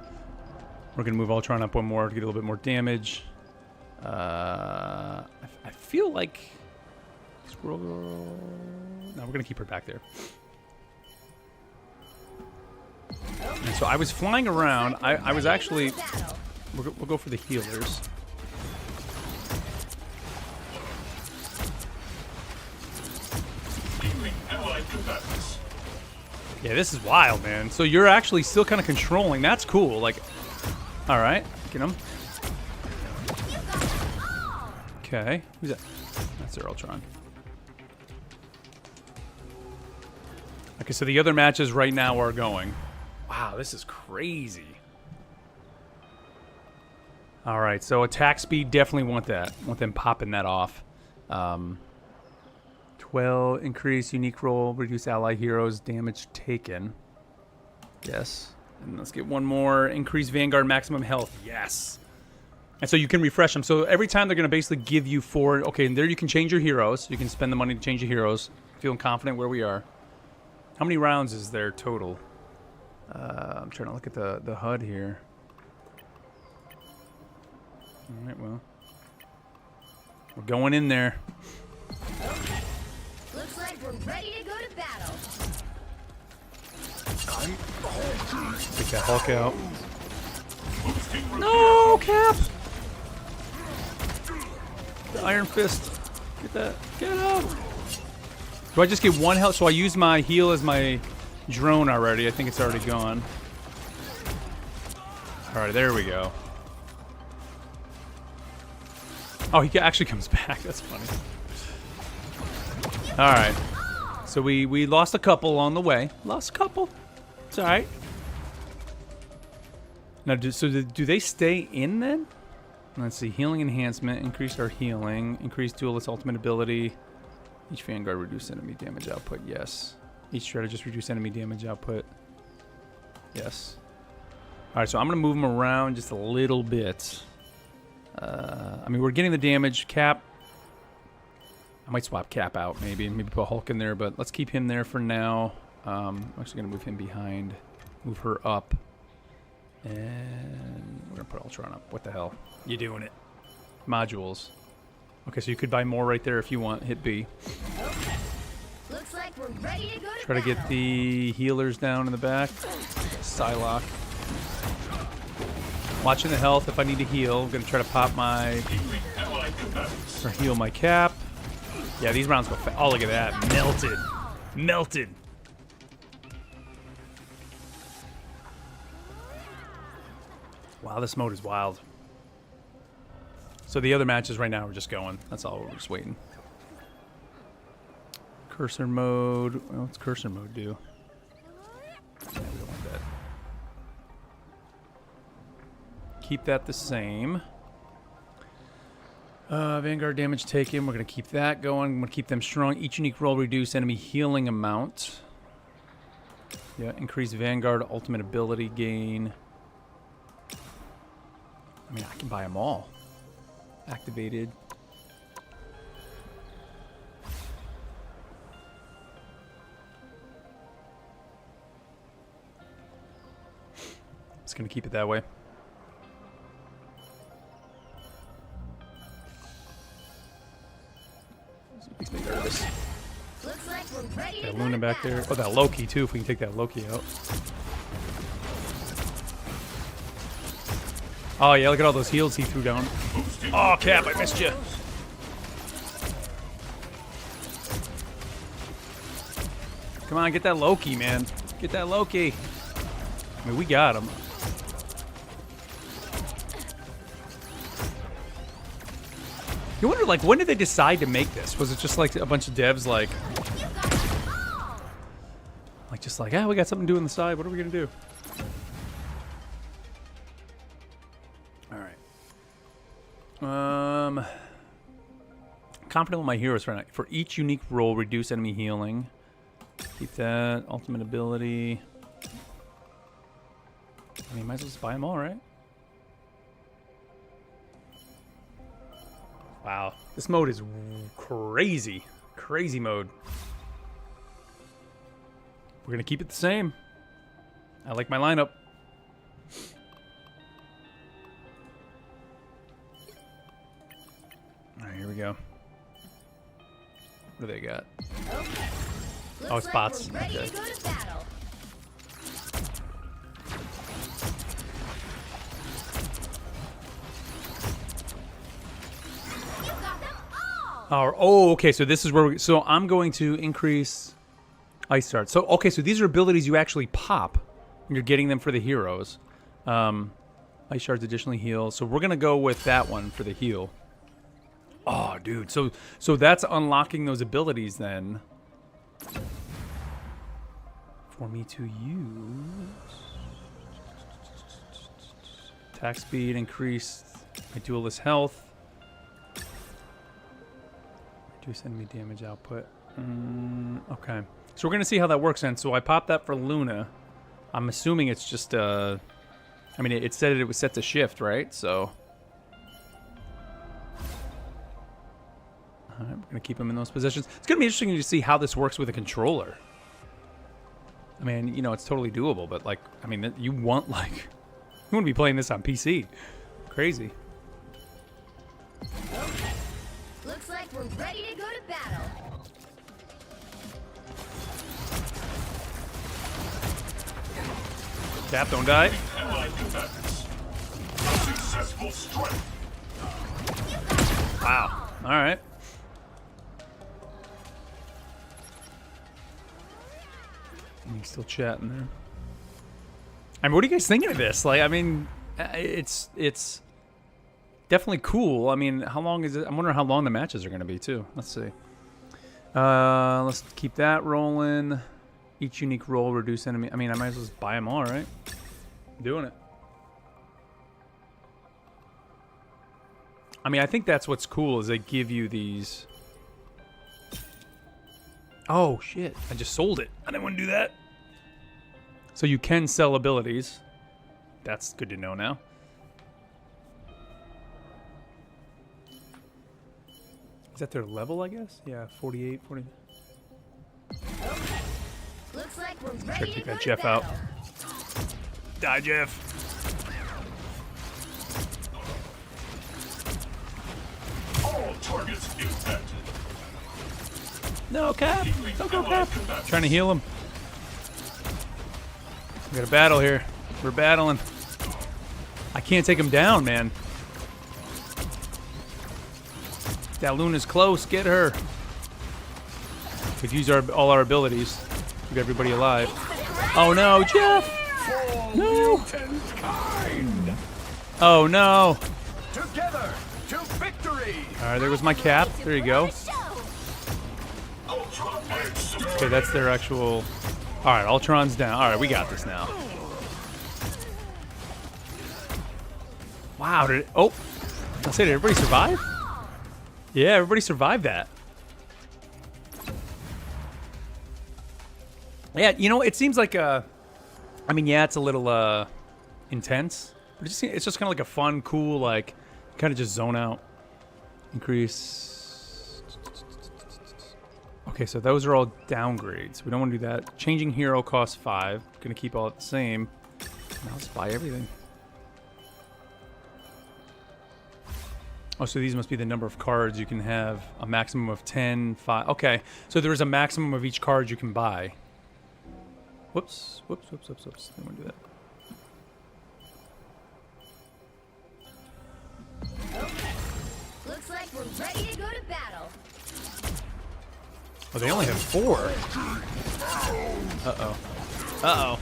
We're gonna move Ultron up one more to get a little bit more damage. I feel like. Scroll. No, we're gonna keep her back there. And so I was flying around. I was actually. We'll go for the healers. Yeah, this is wild, man. So you're actually still kind of controlling. That's cool. Like, all right, get him. Okay, who's that? That's their Ultron. Okay, so the other matches right now are going. Wow, this is crazy. All right, so attack speed, definitely want that. Want them popping that off. 12, increase unique roll, reduce ally heroes, damage taken. Yes. And let's get one more. Increase Vanguard maximum health. Yes. And so you can refresh them. So every time they're going to basically give you 4. Okay, and there you can change your heroes. You can spend the money to change your heroes. Feeling confident where we are. How many rounds is there total? I'm trying to look at the HUD here. All right, well. We're going in there. Okay. Looks like we're ready to go to battle. Take that Hulk out. No, Cap! The Iron Fist. Get that. Get out. Do I just get one health? So I use my heal as my drone already. I think it's already gone. All right, there we go. Oh, he actually comes back. That's funny. All right. So we lost a couple on the way. Lost a couple. It's all right. Now, do they stay in then? Let's see. Healing enhancement. Increase our healing. Increase duelist ultimate ability. Each Vanguard reduce enemy damage output. Yes. Each strategist reduce enemy damage output. Yes. All right, so I'm going to move them around just a little bit. I mean, we're getting the damage. Cap. I might swap Cap out, maybe. Maybe put Hulk in there, but let's keep him there for now. I'm actually going to move him behind. Move her up. And we're going to put Ultron up. What the hell? You doing it. Modules. Okay, so you could buy more right there if you want. Hit B. Okay. Looks like we're ready to go to Try to get battle. the healers down in the back. Psylocke. Watching the health if I need to heal. I'm going to try to pop my... Healing allied combatants. or heal my Cap. Yeah, these rounds go fast. Oh, look at that. Melted. Melted. Wow, this mode is wild. So the other matches right now are just going. That's all. We're just waiting. Cursor mode. Well, what's cursor mode do? Yeah, we don't want that. Keep that the same. Vanguard damage taken. We're going to keep that going. I'm going to keep them strong. Each unique roll reduce enemy healing amount. Yeah, increase Vanguard ultimate ability gain. I mean, I can buy them all. Activated. Just going to keep it that way. Makes me nervous. Looks like we're ready to That go Luna to back battle. there. Oh, that Loki too, if we can take that Loki out. Oh yeah, look at all those heals he threw down. Oh, Cap, I missed you. Come on, get that Loki, man. Get that Loki. I mean, we got him. You wonder, like, when did they decide to make this? Was it just like a bunch of devs, like, just like, ah, we got something to do on the side. What are we gonna do? All right. Confident with my heroes right now. For each unique roll, reduce enemy healing. Keep that. Ultimate ability. I mean, might as well just buy them all, right? Wow. This mode is crazy. Crazy mode. We're going to keep it the same. I like my lineup. All right, here we go. What do they got? Okay. Oh, it's bots. We're ready Okay. to go to battle. You got them all. Oh, okay. So this is where we. So I'm going to increase Ice Dart. So okay. So these are abilities you actually pop when you're getting them for the heroes. Ice Shards additionally heal. So we're gonna go with that one for the heal. Oh, dude. So that's unlocking those abilities then for me to use. Attack speed increased. My duelist health. Reduce enemy damage output. Okay. So we're going to see how that works then. So I popped that for Luna. I'm assuming it's just, I mean, it said it was set to shift, right? So. All right, we're going to keep him in those positions. It's going to be interesting to see how this works with a controller. I mean, you know, it's totally doable, but, like, I mean, you want, like, you want to be playing this on PC. Crazy. Okay. Looks like we're ready to go to battle. Cap, don't die. Allied combatants. Successful strike. Wow. All right. He's still chatting there. I mean, what are you guys thinking of this? Like, I mean, it's definitely cool. I mean, how long is it? I'm wondering how long the matches are going to be, too. Let's see. Let's keep that rolling. Each unique roll, reduce enemy. I mean, I might as well just buy them all, right? I'm doing it. I mean, I think that's what's cool is they give you these. Oh, shit. I just sold it. I didn't want to do that. So you can sell abilities. That's good to know now. Is that their level, I guess? Yeah, 48, 40. Okay. Looks like we're Try ready to to take go that to Jeff out. battle. Die, Jeff. All targets infected. No, Cap. Don't go, Cap. Trying to heal him. We got a battle here. We're battling. I can't take him down, man. That Luna's close. Get her. We've used all our abilities. Keep everybody alive. Oh no, Jeff! No! Oh no! Together to victory. Alright, there goes my Cap. There you go. Ultron Edge. Okay, that's their actual... Alright, Ultron's down. Alright, we got this now. Wow, did... Oh! I say, did everybody survive? Yeah, everybody survived that. Yeah, you know, it seems like I mean, yeah, it's a little intense, but it's just kind of like a fun, cool, like, kind of just zone out. Increase. Okay, so those are all downgrades. We don't want to do that. Changing hero costs 5. Gonna keep all at the same. Now let's buy everything. Oh, so these must be the number of cards you can have. A maximum of 10, 5. Okay, so there is a maximum of each card you can buy. Whoops, whoops, whoops, whoops, whoops. I don't want to do that. Okay. Looks like we're ready to go to battle. Oh, they only have 4. Uh-oh. Uh-oh.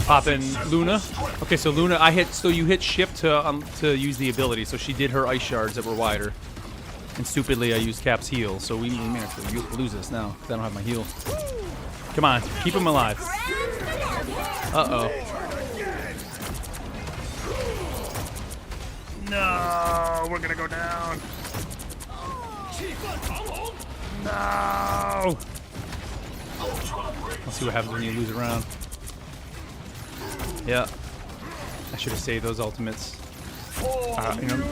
Popping Luna. Okay, so Luna, you hit shift to use the ability, so she did her ice shards that were wider. And stupidly, I used Cap's heal, so we may actually lose this now, because I don't have my heal. Come on, keep him alive. Uh-oh. No, we're gonna go down. No. Let's see what happens when you lose a round. Yeah. I should have saved those ultimates. You know.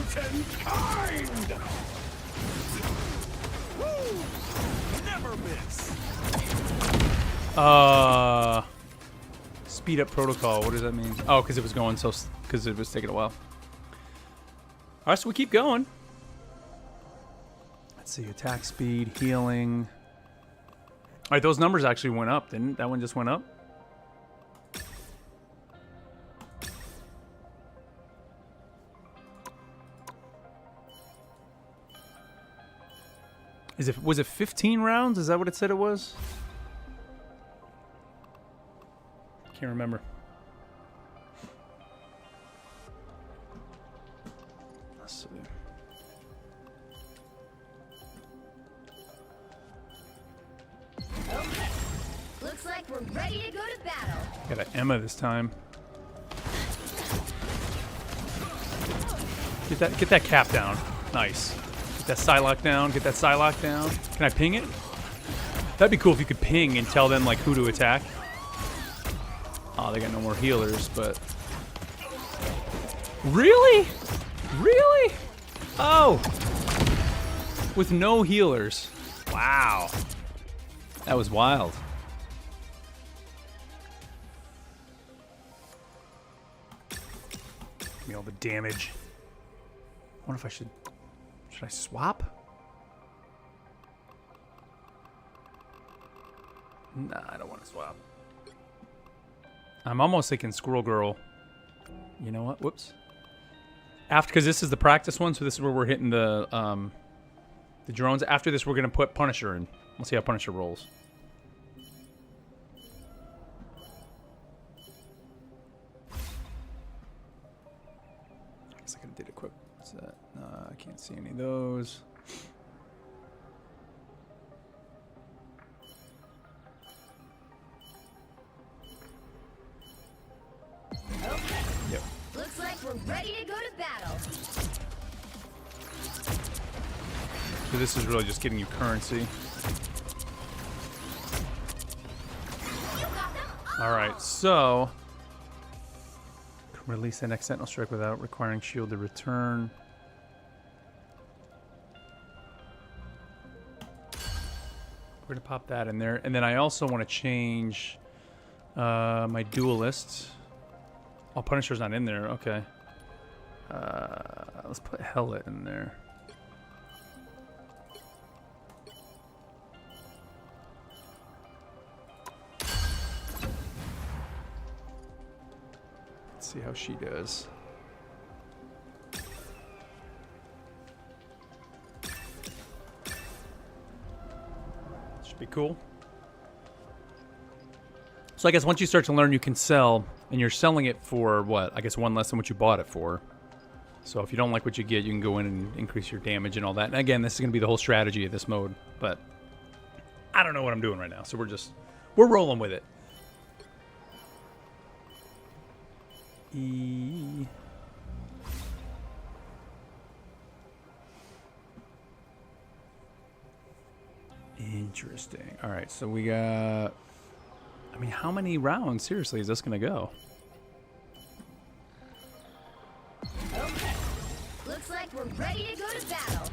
Never miss. Speed up protocol. What does that mean? Oh, because it was going because it was taking a while. All right, so we keep going. Let's see, attack speed, healing. All right, those numbers actually went up, didn't that one just went up? Was it 15 rounds? Is that what it said it was? Can't remember. Let's see. Okay. Looks like we're ready to go to battle. Got an Emma this time. Get that Cap down. Nice. Get that Psylocke down. Get that Psylocke down. Can I ping it? That'd be cool if you could ping and tell them like who to attack. Oh, they got no more healers, but... Really? Really? Oh! With no healers. Wow. That was wild. Give me all the damage. I wonder if I should... Should I swap? Nah, I don't want to swap. I'm almost thinking Squirrel Girl. You know what? Whoops. Because this is the practice one, so this is where we're hitting the drones. After this, we're gonna put Punisher in. We'll see how Punisher rolls. see any of those. Okay. Yep. Looks like we're ready to go to battle. So this is really just getting you currency. You got them all. All right, so release the next Sentinel Strike without requiring shield to return. We're gonna pop that in there, and then I also want to change my duelist. Oh, Punisher's not in there. Okay. Let's put Hellet in there. Let's see how she does. Should be cool. So I guess once you start to learn, you can sell, and you're selling it for what? I guess one less than what you bought it for. So if you don't like what you get, you can go in and increase your damage and all that. And again, this is going to be the whole strategy of this mode, but I don't know what I'm doing right now. So we're rolling with it. Interesting. All right, so we got... I mean, how many rounds, seriously, is this going to go? Okay. Looks like we're ready to go to battle.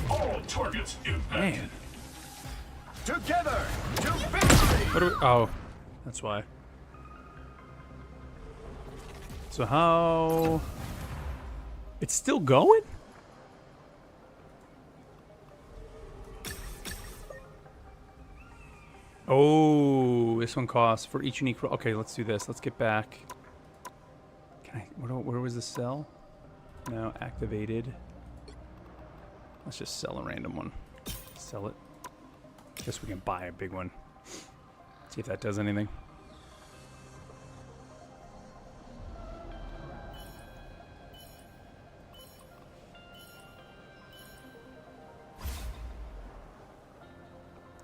All targets impacted. Man. Together to victory! What do we... Oh, that's why. So how... It's still going? Oh, this one costs for each unique... Okay, let's do this. Let's get back. Can I... Where was the sell? Now activated. Let's just sell a random one. Sell it. Guess we can buy a big one. See if that does anything.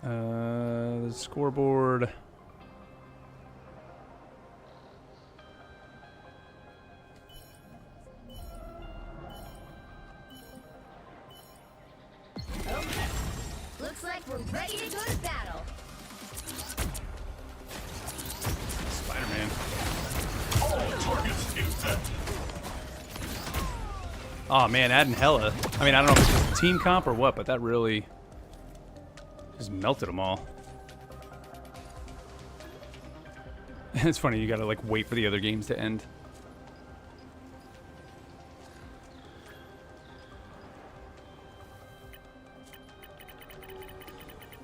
The scoreboard. Okay. Looks like we're ready to go to battle. Spider-Man. All targets impacted. Oh man, adding Hella. I mean, I don't know if it's just team comp or what, but that really just melted them all. It's funny, you gotta like wait for the other games to end.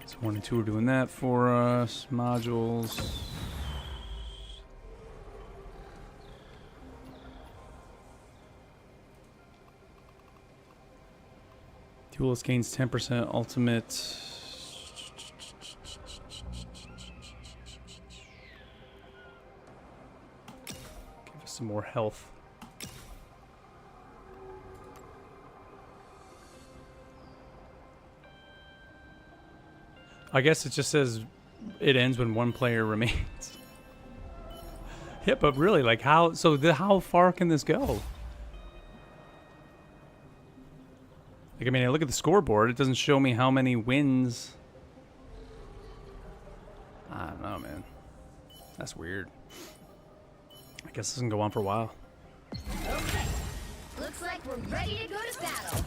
So 1 and 2 are doing that for us. Modules. Duelist gains 10% ultimate. Give us some more health. I guess it just says it ends when one player remains. Yeah, but really, like how? So how far can this go? Like, I mean, I look at the scoreboard. It doesn't show me how many wins. I don't know, man. That's weird. I guess this can go on for a while. Okay. Looks like we're ready to go to battle.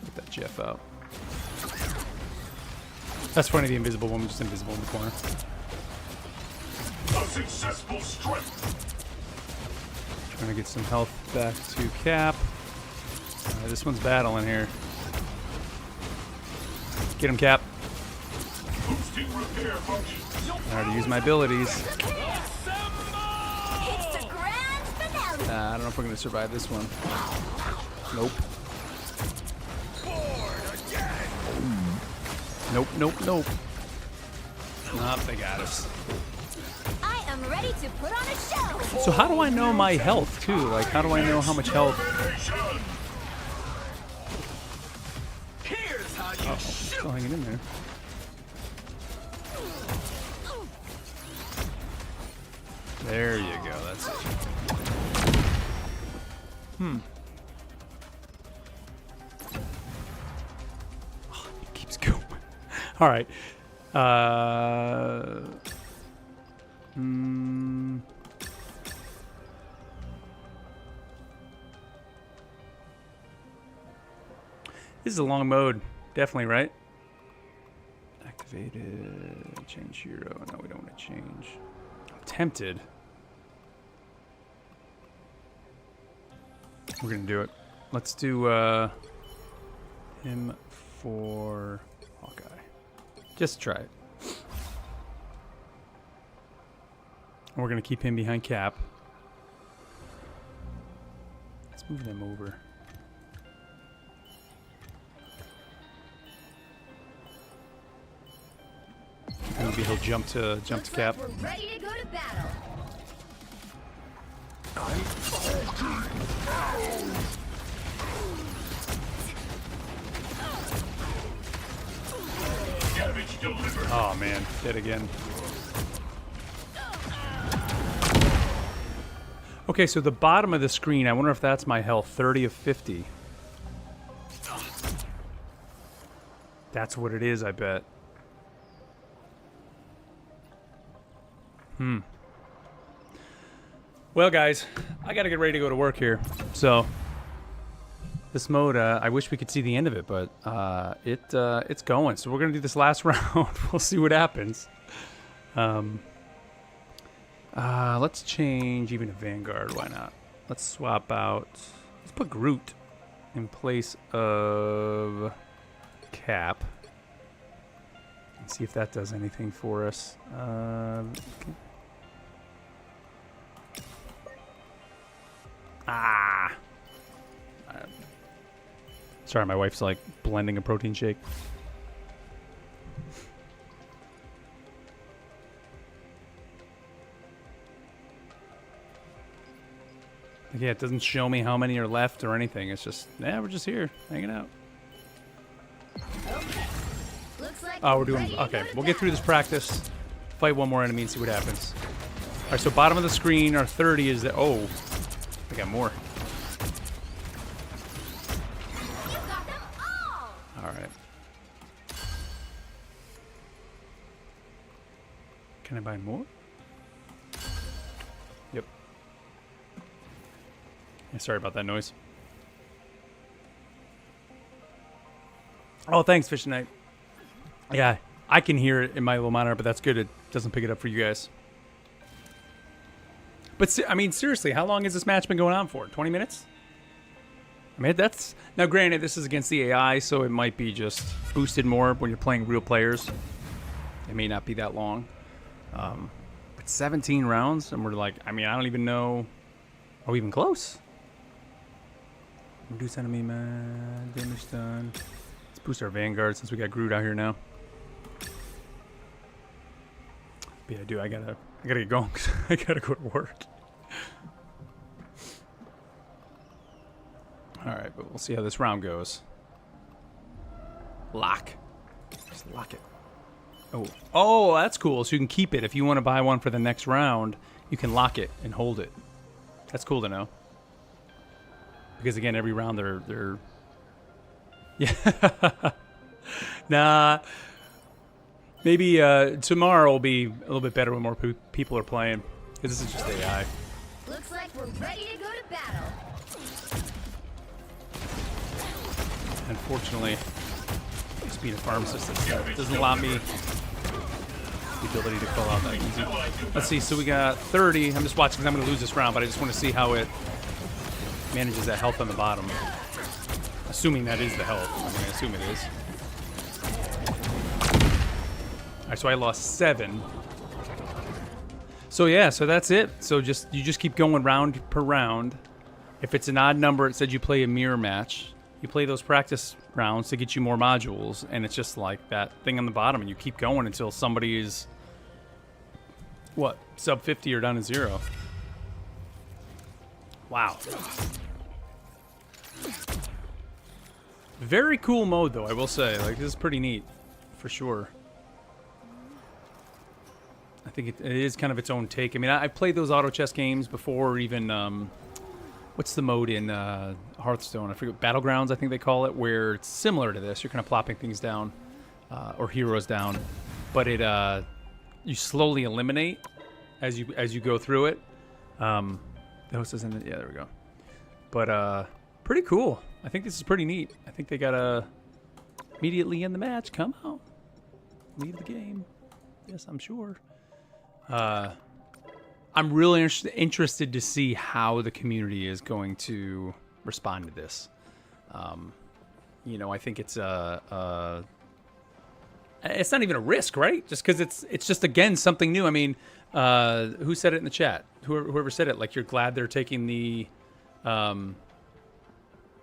Get that Jeff out. That's funny, the invisible woman just invisible in the corner. A successful strike. Trying to get some health back to Cap. This one's battling here. Get him, Cap. Boosting repair function. I already used my abilities. It's the grand finale. I don't know if we're going to survive this one. Nope. Nope, nope, nope. Nope, they got us. I am ready to put on a show. So how do I know my health, too? Like, how do I know how much health? Here's how you Oh, still hanging in there. There you go, that's it. Oh, it keeps going. All right. This is a long mode, definitely, right? Activated, change hero. No, we don't want to change. I'm tempted. We're gonna do it. Let's do him for Hawkeye. Just try it. And we're gonna keep him behind Cap. Let's move them over. Maybe he'll jump to Looks Cap. like we're ready to go to battle. Damage delivered. Oh man, dead again. Okay, so the bottom of the screen, I wonder if that's my health, 30 of 50. That's what it is, I bet. Well, guys, I gotta get ready to go to work here. So, this mode, I wish we could see the end of it, but it's going. So we're gonna do this last round. We'll see what happens. Let's change even to Vanguard. Why not? Let's swap out. Let's put Groot in place of Cap. And see if that does anything for us. Okay. Sorry, my wife's like blending a protein shake. Yeah, it doesn't show me how many are left or anything. It's just, yeah, we're just here, hanging out. Okay. Looks like Oh, we're doing, ready to okay. go to We'll get through this battle. practice, fight one more enemy and see what happens. All right, so bottom of the screen, our 30 is the, oh, I got more. You got them all. All right. Can I buy more? Yep. Yeah, sorry about that noise. Oh, thanks, Fish Knight. Yeah, I can hear it in my little monitor, but that's good. It doesn't pick it up for you guys. But, I mean, seriously, how long has this match been going on for? 20 minutes? I mean, that's... Now, granted, this is against the AI, so it might be just boosted more when you're playing real players. It may not be that long. But 17 rounds, and we're like... I mean, I don't even know... Are we even close? Reduce enemy man, damage done. Let's boost our Vanguard since we got Groot out here now. But yeah, dude, I gotta get going 'cause I gotta go to work. All right, but we'll see how this round goes. Lock. Just lock it. Oh, that's cool. So you can keep it if you want to buy one for the next round. You can lock it and hold it. That's cool to know. Because again, every round they're yeah. Nah. Maybe tomorrow will be a little bit better when more people are playing. Because this is just AI. Looks like we're ready to go to battle. Unfortunately, just being a pharmacist doesn't allow me the ability to call out that easy. Let's see, so we got 30. I'm just watching because I'm going to lose this round, but I just want to see how it manages that health on the bottom. Assuming that is the health. I mean, I assume it is. All right, so I lost 7. So yeah, so that's it. So you just keep going round per round. If it's an odd number, it said you play a mirror match. you play those practice rounds to get you more modules, and it's just like that thing on the bottom, and you keep going until somebody is, what, sub 50 or down to 0. Wow. Very cool mode, though, I will say. Like, this is pretty neat, for sure. I think it is kind of its own take. I mean, I've played those auto chess games before, even, what's the mode in Hearthstone? I forget, Battlegrounds, I think they call it, where it's similar to this. You're kind of plopping things down, or heroes down, but it, you slowly eliminate as you go through it. This isn't it. Yeah, there we go. But pretty cool. I think this is pretty neat. I think they gotta immediately end the match. Come out, leave the game. Yes, I'm sure. I'm really interested to see how the community is going to respond to this. You know, I think it's it's not even a risk, right? Just because it's just, again, something new. I mean, who said it in the chat? Whoever said it, like, you're glad they're taking the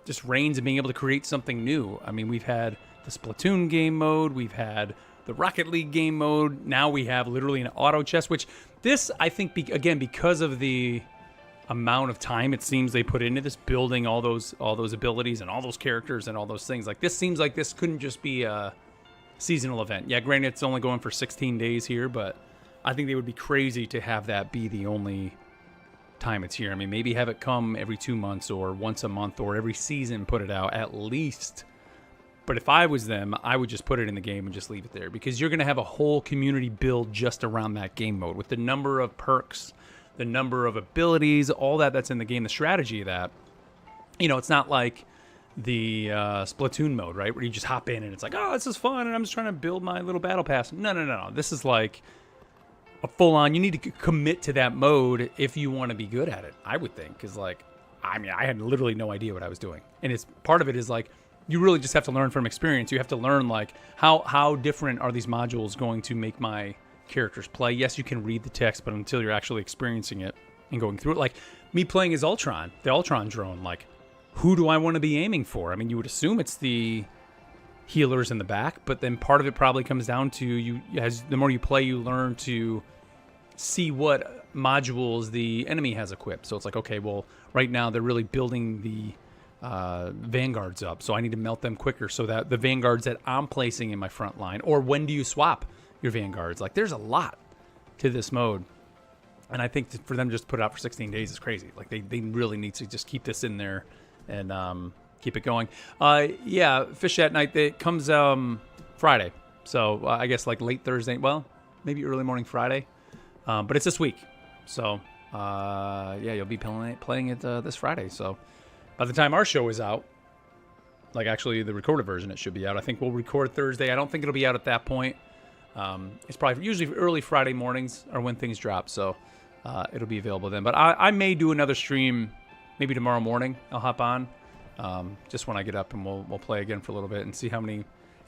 just reins and being able to create something new. I mean, we've had the Splatoon game mode, we've had the Rocket League game mode, now we have literally an auto chess, which this, I think, again, because of the amount of time it seems they put into this, building all those abilities and all those characters and all those things, like, this seems like this couldn't just be a seasonal event. Yeah, granted, it's only going for 16 days here, but I think they would be crazy to have that be the only time it's here. I mean, maybe have it come every 2 months or once a month or every season put it out at least. But if I was them, I would just put it in the game and just leave it there, because you're going to have a whole community build just around that game mode with the number of perks, the number of abilities, all that's in the game, the strategy of that. You know, it's not like the Splatoon mode, right, where you just hop in and it's like, oh, this is fun and I'm just trying to build my little battle pass. No. This is like a full-on, you need to commit to that mode if you want to be good at it, I would think. Because, like, I mean, I had literally no idea what I was doing. And it's part of it is, like, you really just have to learn from experience. You have to learn, like, how different are these modules going to make my characters play. Yes, you can read the text, but until you're actually experiencing it and going through it, like me playing as Ultron, the Ultron drone, like, who do I want to be aiming for? I mean, you would assume it's the healers in the back, but then part of it probably comes down to the more you play, you learn to see what modules the enemy has equipped. So it's like, okay, well, right now they're really building the vanguards up, so I need to melt them quicker so that the vanguards that I'm placing in my front line, or when do you swap your vanguards? Like, there's a lot to this mode, and I think for them just to put it out for 16 days is crazy. Like, they really need to just keep this in there and keep it going. Yeah, Fish at Night, it comes Friday, so I guess like late Thursday, well, maybe early morning Friday, but it's this week, so yeah, you'll be playing it this Friday. So by the time our show is out, like actually the recorded version, it should be out. I think we'll record Thursday. I don't think it'll be out at that point. It's probably usually early Friday mornings are when things drop, so it'll be available then. But I may do another stream maybe tomorrow morning. I'll hop on just when I get up, and we'll play again for a little bit and see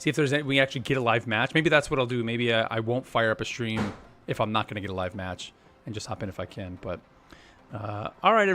if there's we actually get a live match. Maybe that's what I'll do. Maybe I won't fire up a stream if I'm not going to get a live match, and just hop in if I can. But all right, everybody.